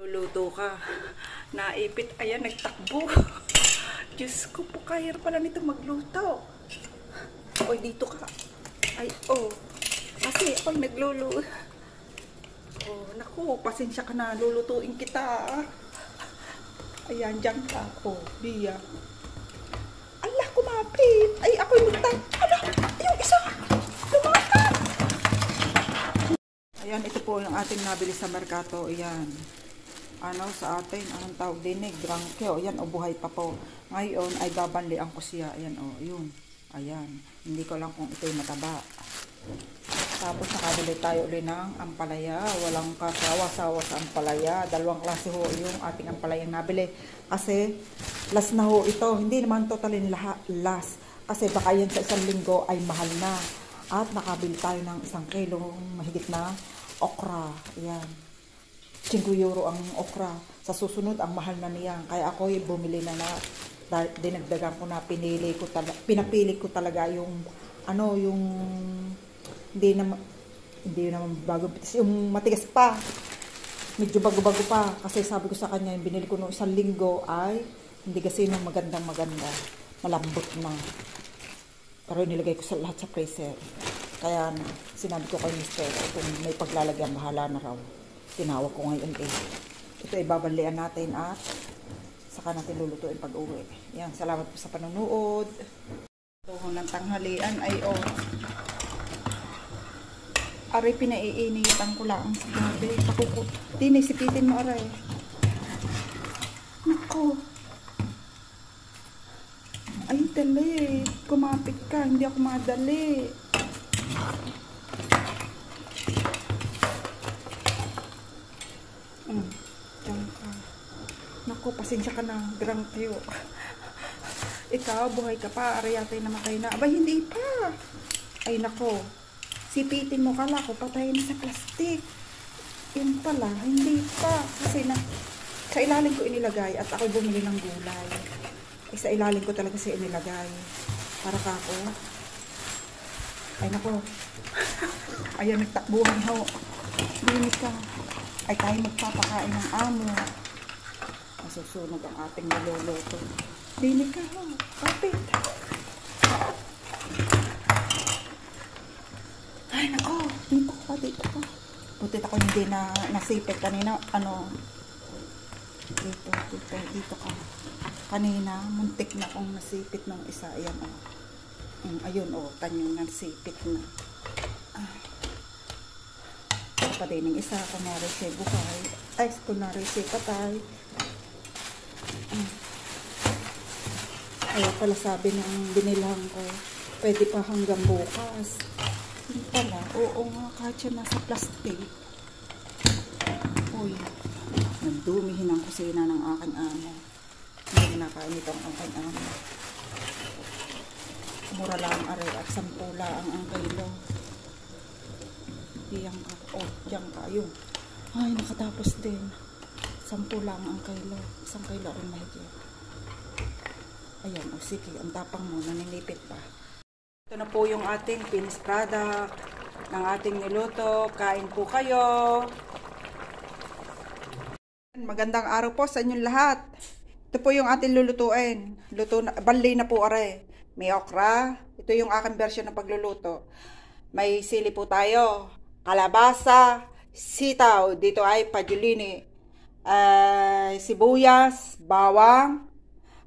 Luluto ka. Naipit. Ayan, nagtakbo. Diyos ko po, kaya pala nito magluto. Oy, dito ka. Ay, oh. Kasi ako'y nagluluto. Oh, naku, pasensya ka na. Lulutuin kita. Ayan, dyan ka. Oh, Bia. Allah, kumapit. Ay, ako'y magtag. Ala, yung isa. Lumakas. Ayan, ito po yung ating nabili sa merkato. Ayan. Ano sa atin, anong tawag din eh, grangkyo. Ayan, o buhay pa po. Ngayon ay babanlian ko siya. Ayan, o, yun. Ayan. Hindi ko lang kung ito'y mataba. Tapos nakabili tayo ulit ng ampalaya. Walang kasawa-sawa sa ampalaya. Dalawang klase ho yung ating ampalayang nabili. Kasi, last na ho ito. Hindi naman totalin last. Kasi baka yan sa isang linggo ay mahal na. At nakabili tayo ng 1 kilo mahigit na okra. Ayan. 5 euro ang okra. Sa susunod, ang mahal na niya. Kaya ako bumili na dinagdagan ko na, pinapili ko talaga yung, ano, yung, hindi naman bago, yung matigas pa. Medyo bago-bago pa. Kasi sabi ko sa kanya, yung binili ko noong 1 linggo ay, hindi kasi nung maganda. Malambot na. Pero nilagay ko sa lahat sa freezer. Kaya sinabi ko kay Mr. kung may paglalagyan, bahala na raw. Tinawag ko ngayon eh. Ito ay babalian natin at saka natin lulutuin pag uwi. Yan, salamat po sa panonood. Ito ng tanghalian ay aray, pinaiinitan ko lang sa gabi. Dinisipitin mo aray. Nako. Ay, dali. Kumapit ka. Hindi ako madali. Diyan ka. Naku, pasensya ka na. Grang tayo. Ikaw, buhay ka pa. Aray yata'y namatay na. Aba, hindi pa. Ay, nako. Sipitin mo kala ko. Patayin na sa plastic. Yun pala. Hindi pa. Kasi sa ilalim ko inilagay. At ako bumili ng gulay. Ay, sa ilalim ko talaga siya inilagay. Para ka ako. Ay, nako. Ayan, nagtakbuhan ho. Dinig ka. Ay tayo magpapakain ng amo. Masusunog ang ating niluluto. Dinig ka ho. Kapit. Ay nako. Dito ka. Butit ako hindi na nasipit kanina. Ano. Dito ka. Kanina, muntik na akong nasipit ng isa. Ayan o. Ayun o. Tanyong nasipit na. Padining isa, kunwari siya buhay. Ay, kunwari siya patay. Kaya pala sabi ng binilhan ko, pwede pa hanggang bukas. Hindi pala, oo nga, kahit siya nasa plastic. Uy, nagdumihin ang kusina ng aking amo. Hindi nakainit ang aking amo. Mura lang aray at 10 lang ang kilo. Diyan ka. Oh, diyan ka. Ayun. Ay, nakatapos din. 10 lang ang kilo. 1 kilo rin mahigit. Ayan. O, sige. Ang tapang mo. Naninipit pa. Ito na po yung ating finished product ng ating niluto. Kain po kayo. Magandang araw po sa inyong lahat. Ito po yung ating lulutuin. Banli na po are. May okra. Ito yung aking version ng pagluluto. May sili po tayo. Kalabasa, sitaw, dito ay pajulini, sibuyas, bawang,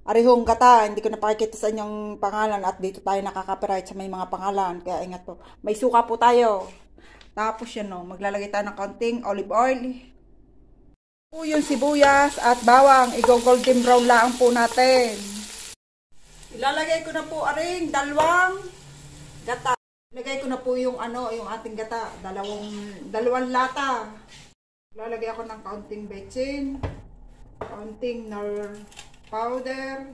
arihong gata, hindi ko napakikita sa inyong pangalan at dito tayo nakaka-copyright sa may mga pangalan, kaya ingat po. May suka po tayo. Tapos yan o, maglalagay tayo ng kaunting olive oil. Po yung sibuyas at bawang, i-golden brown lang po natin. Ilalagay ko na po aring dalawang gata. Lagay ko na po yung yung ating gata, dalawang lata. Lalagay ako ng kaunting bechin, kaunting nor powder,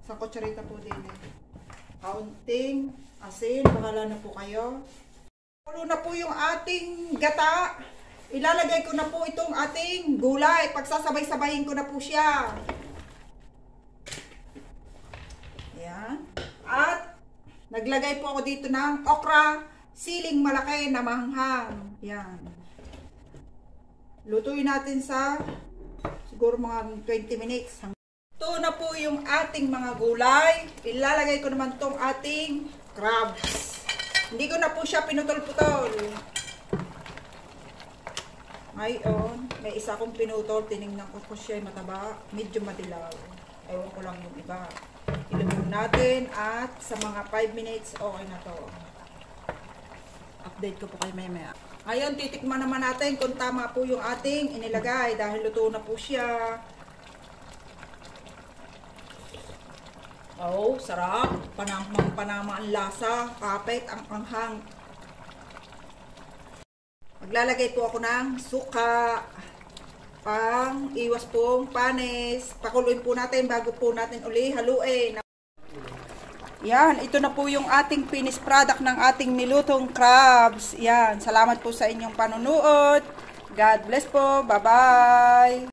sa kutsarita po din. Kaunting asin, bahala na po kayo. Pulo na po yung ating gata. Ilalagay ko na po itong ating gulay. Pagsasabay-sabayin ko na po siya. Ayan. At naglagay po ako dito ng okra, siling malaki na maanghang. Yan. Lutuin natin sa siguro mga 20 minutes. Ito na po yung ating mga gulay. Ilalagay ko naman tong ating crabs. Hindi ko na po siya pinutol-putol. Ngayon, may isa kong pinutol. Tinignan ko siya mataba. Medyo madilaw. Ewan ko lang yung iba. Ilubog natin at sa mga 5 minutes, okay na to. Update ko po kayo maya. Ngayon, titikman naman natin kung tama po yung ating inilagay dahil luto na po siya. Oh, sarap. Panama ang lasa. Kapit ang anghang. Maglalagay po ako ng suka. Pang iwas pong panis. Pakuluin po natin bago po natin uli haluin. Yan, ito na po yung ating finished product ng ating nilutong crabs. Yan, salamat po sa inyong panunood. God bless po. Bye-bye.